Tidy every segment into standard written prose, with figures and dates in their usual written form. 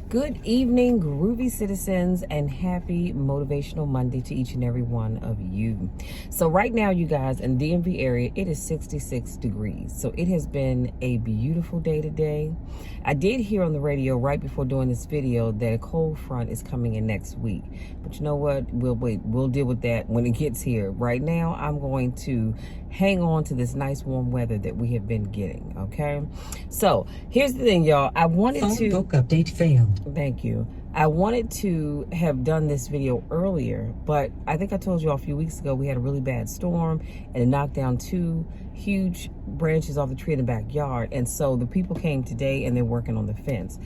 Good evening, groovy citizens, and happy motivational Monday to each and every one of you. So right now, you guys, in the DMV area, it is 66 degrees. So it has been a beautiful day today. I did hear on the radio right before doing this video that a cold front is coming in next week. But you know what? We'll wait. We'll deal with that when it gets here. Right now, I'm going to hang on to this nice warm weather that we have been getting, okay? So here's the thing, y'all. I wanted to... Book update failed. Thank you. I wanted to have done this video earlier, but I think I told you all a few weeks ago we had a really bad storm and it knocked down 2 huge branches off the tree in the backyard. And so the people came today and they're working on the fence.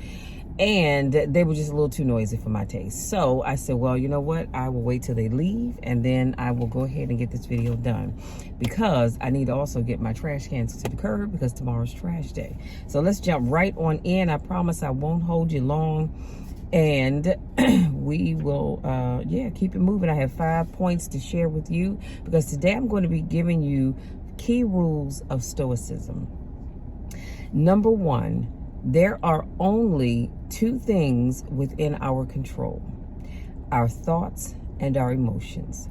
And they were just a little too noisy for my taste. So I said, well, you know what? I will wait till they leave and then I will go ahead and get this video done, because I need to also get my trash cans to the curb because tomorrow's trash day. So let's jump right on in. I promise I won't hold you long. And we will, keep it moving. I have 5 points to share with you because today I'm going to be giving you key rules of Stoicism. Number 1, there are only 2 things within our control: our thoughts and our emotions.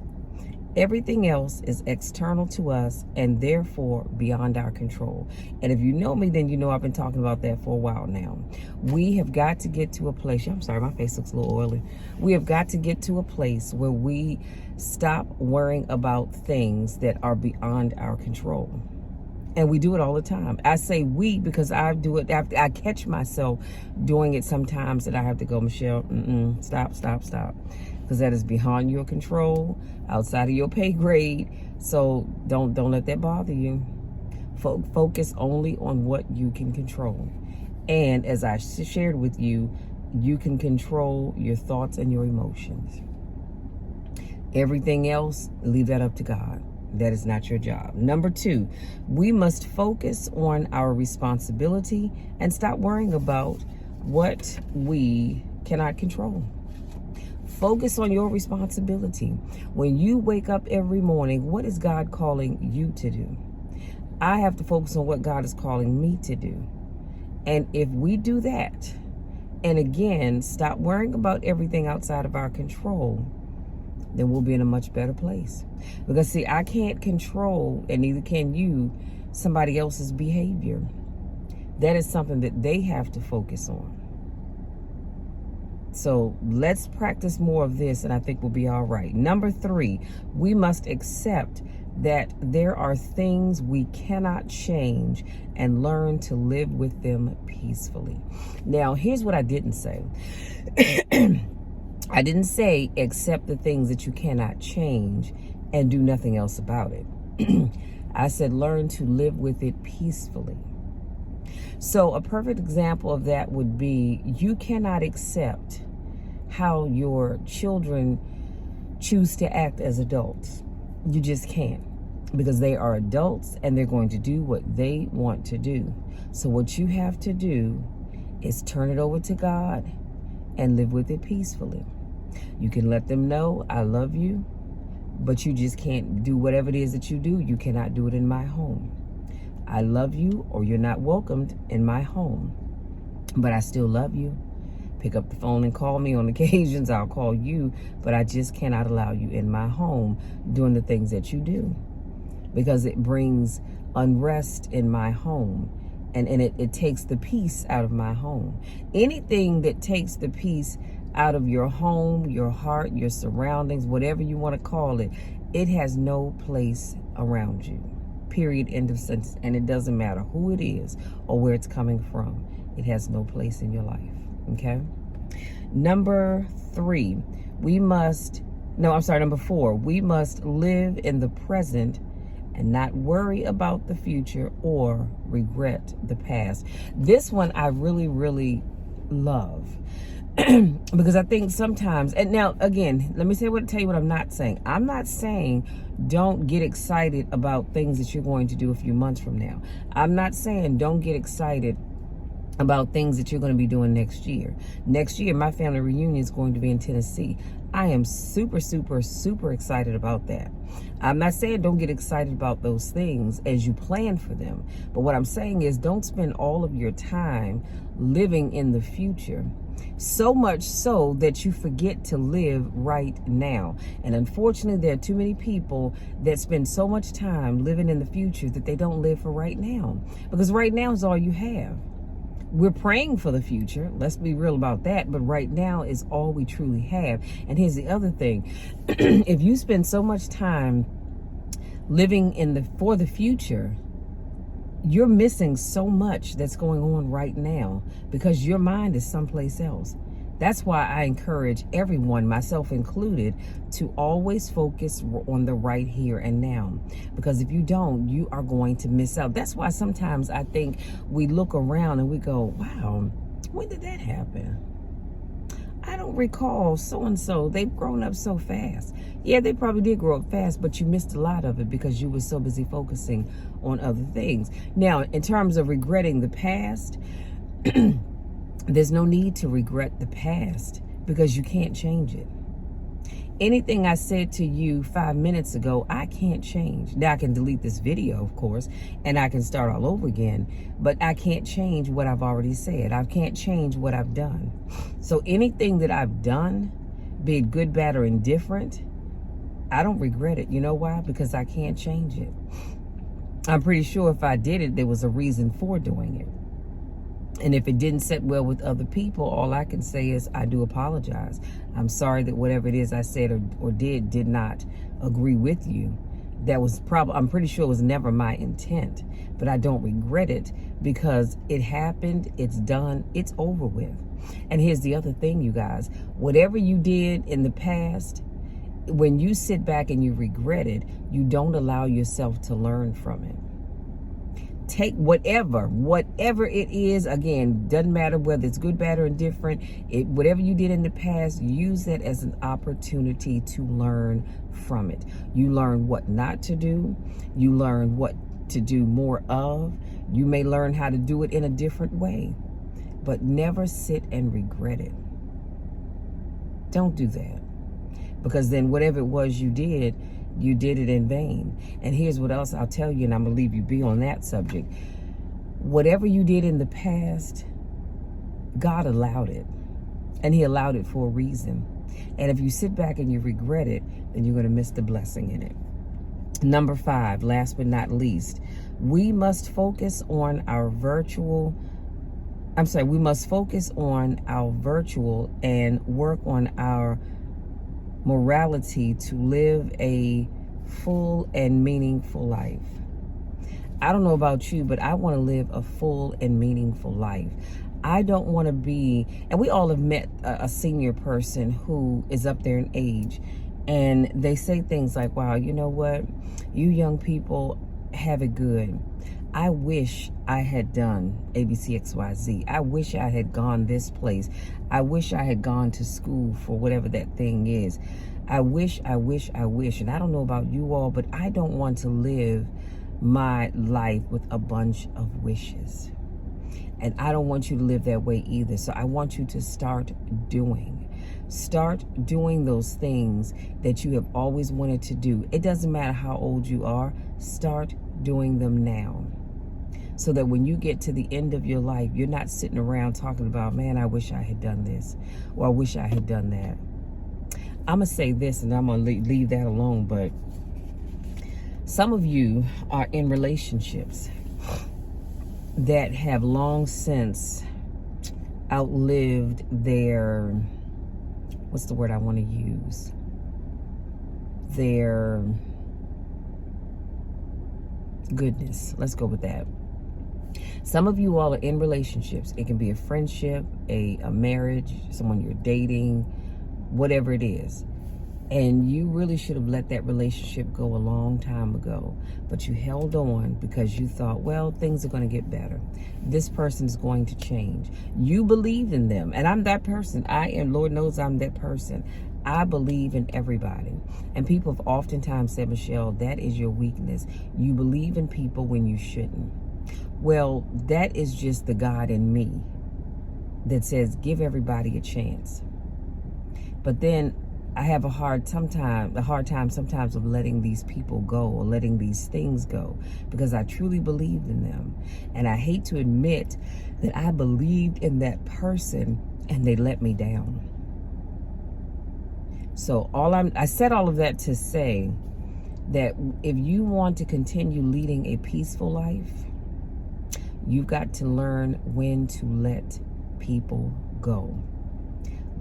Everything else is external to us and therefore beyond our control. And if you know me, then you know I've been talking about that for a while now. We have got to get to a place, I'm sorry, my face looks a little oily. We have got to get to a place where we stop worrying about things that are beyond our control. And we do it all the time. I say we because I do it. I catch myself doing it sometimes that I have to go, Michelle, stop. Because that is beyond your control, outside of your pay grade. So don't let that bother you. Focus only on what you can control. And as I shared with you, you can control your thoughts and your emotions. Everything else, leave that up to God. That is not your job. Number 2, we must focus on our responsibility and stop worrying about what we cannot control. Focus on your responsibility. When you wake up every morning, what is God calling you to do? I have to focus on what God is calling me to do. And if we do that, and again, stop worrying about everything outside of our control, then we'll be in a much better place. Because see, I can't control, and neither can you, somebody else's behavior. That is something that they have to focus on. So let's practice more of this, and I think we'll be all right. Number 3, we must accept that there are things we cannot change and learn to live with them peacefully. Now, here's what I didn't say. I didn't say accept the things that you cannot change and do nothing else about it. I said learn to live with it peacefully. So a perfect example of that would be, you cannot accept how your children choose to act as adults. You just can't, because they are adults and they're going to do what they want to do. So what you have to do is turn it over to God and live with it peacefully. You can let them know, I love you, but you just can't do whatever it is that you do. You cannot do it in my home. I love you, or you're not welcomed in my home, but I still love you. Pick up the phone and call me on occasions. I'll call you, but I just cannot allow you in my home doing the things that you do, because it brings unrest in my home. And it takes the peace out of my home. Anything that takes the peace out of your home, your heart, your surroundings, whatever you want to call it, it has no place around you. Period. End of sentence. And it doesn't matter who it is or where it's coming from. It has no place in your life. Okay? Number 4, we must live in the present and not worry about the future or regret the past. This one I really, really love. Because I think sometimes, and now again, let me tell you what I'm not saying. I'm not saying don't get excited about things that you're going to do a few months from now. I'm not saying don't get excited about things that you're going to be doing next year. Next year, my family reunion is going to be in Tennessee. I am super, super, super excited about that. I'm not saying don't get excited about those things as you plan for them. But what I'm saying is don't spend all of your time living in the future So much so that you forget to live right now. And unfortunately, there are too many people that spend so much time living in the future that they don't live for right now. Because right now is all you have. We're praying for the future. Let's be real about that. But right now is all we truly have. And here's the other thing. If you spend so much time living for the future, you're missing so much that's going on right now because your mind is someplace else. That's why I encourage everyone, myself included, to always focus on the right here and now. Because if you don't, you are going to miss out. That's why sometimes I think we look around and we go, wow, when did that happen? I don't recall so-and-so. They've grown up so fast. Yeah, they probably did grow up fast, but you missed a lot of it because you were so busy focusing on other things. Now, in terms of regretting the past, there's no need to regret the past because you can't change it. Anything I said to you 5 minutes ago, I can't change. Now I can delete this video, of course, and I can start all over again, but I can't change what I've already said. I can't change what I've done. So anything that I've done, be it good, bad, or indifferent, I don't regret it. You know why? Because I can't change it. I'm pretty sure if I did it, there was a reason for doing it. And if it didn't sit well with other people, all I can say is I do apologize. I'm sorry that whatever it is I said or did not agree with you. That was I'm pretty sure it was never my intent, but I don't regret it because it happened, it's done, it's over with. And here's the other thing, you guys, whatever you did in the past, when you sit back and you regret it, you don't allow yourself to learn from it. Take whatever it is, again, doesn't matter whether it's good, bad, or indifferent, whatever you did in the past, use that as an opportunity to learn from it. You learn what not to do. You learn what to do more of. You may learn how to do it in a different way, but never sit and regret it. Don't do that, because then whatever it was you did it in vain. And here's what else I'll tell you, and I'm gonna leave you be on that subject. Whatever you did in the past, God allowed it, and he allowed it for a reason. And if you sit back and you regret it, then you're gonna miss the blessing in it. Number 5, last but not least, we must focus on our virtual and work on our morality to live a full and meaningful life. I don't know about you, but I want to live a full and meaningful life. I don't want to be, and we all have met a senior person who is up there in age, and they say things like, wow, you know what? You young people have it good. I wish I had done ABCXYZ. I wish I had gone this place. I wish I had gone to school for whatever that thing is. I wish. And I don't know about you all, but I don't want to live my life with a bunch of wishes. And I don't want you to live that way either. So I want you to start doing those things that you have always wanted to do. It doesn't matter how old you are. Start doing them now, so that when you get to the end of your life, you're not sitting around talking about, man, I wish I had done this, or I wish I had done that. I'm going to say this, and I'm going to leave that alone, but some of you are in relationships that have long since outlived their, what's the word I want to use? Their goodness. Let's go with that. Some of you all are in relationships. It can be a friendship, a marriage, someone you're dating, whatever it is. And you really should have let that relationship go a long time ago. But you held on because you thought, well, things are going to get better. This person's going to change. You believed in them. And I'm that person. Lord knows I'm that person. I believe in everybody. And people have oftentimes said, Michelle, that is your weakness. You believe in people when you shouldn't. Well, that is just the God in me that says, give everybody a chance. But then I have a hard time sometimes of letting these people go or letting these things go, because I truly believed in them. And I hate to admit that I believed in that person and they let me down. So I said all of that to say that if you want to continue leading a peaceful life, you've got to learn when to let people go.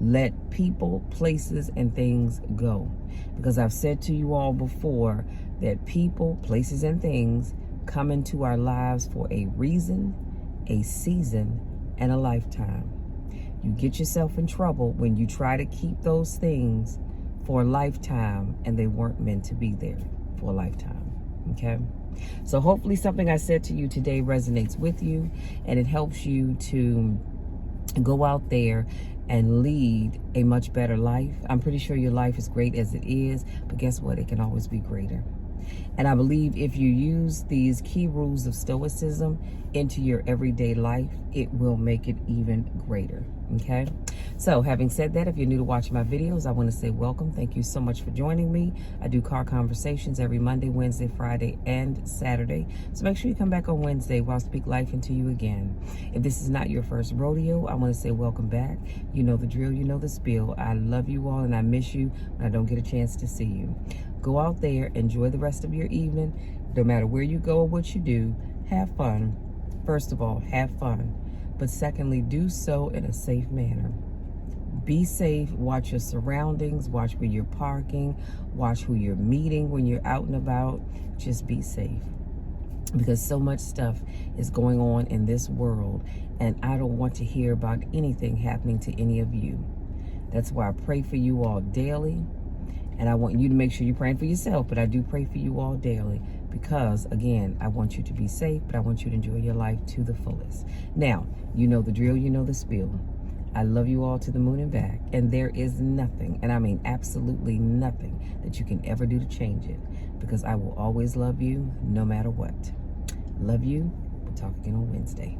Let people, places, and things go. Because I've said to you all before that people, places, and things come into our lives for a reason, a season, and a lifetime. You get yourself in trouble when you try to keep those things for a lifetime and they weren't meant to be there for a lifetime. Okay? So hopefully something I said to you today resonates with you and it helps you to go out there and lead a much better life. I'm pretty sure your life is great as it is, but guess what? It can always be greater. And I believe if you use these key rules of Stoicism into your everyday life, it will make it even greater. Okay? So having said that, if you're new to watching my videos, I want to say welcome. Thank you so much for joining me. I do car conversations every Monday, Wednesday, Friday, and Saturday. So make sure you come back on Wednesday where I'll speak life into you again. If this is not your first rodeo, I want to say welcome back. You know the drill, you know the spiel. I love you all and I miss you when I don't get a chance to see you. Go out there, enjoy the rest of your evening. No matter where you go or what you do, have fun. First of all, have fun. But secondly, do so in a safe manner. Be safe, watch your surroundings, watch where you're parking, watch who you're meeting when you're out and about. Just be safe. Because so much stuff is going on in this world, and I don't want to hear about anything happening to any of you. That's why I pray for you all daily. And I want you to make sure you're praying for yourself, but I do pray for you all daily because, again, I want you to be safe, but I want you to enjoy your life to the fullest. Now, you know the drill, you know the spiel. I love you all to the moon and back, and there is nothing, and I mean absolutely nothing, that you can ever do to change it because I will always love you no matter what. Love you. We'll talk again on Wednesday.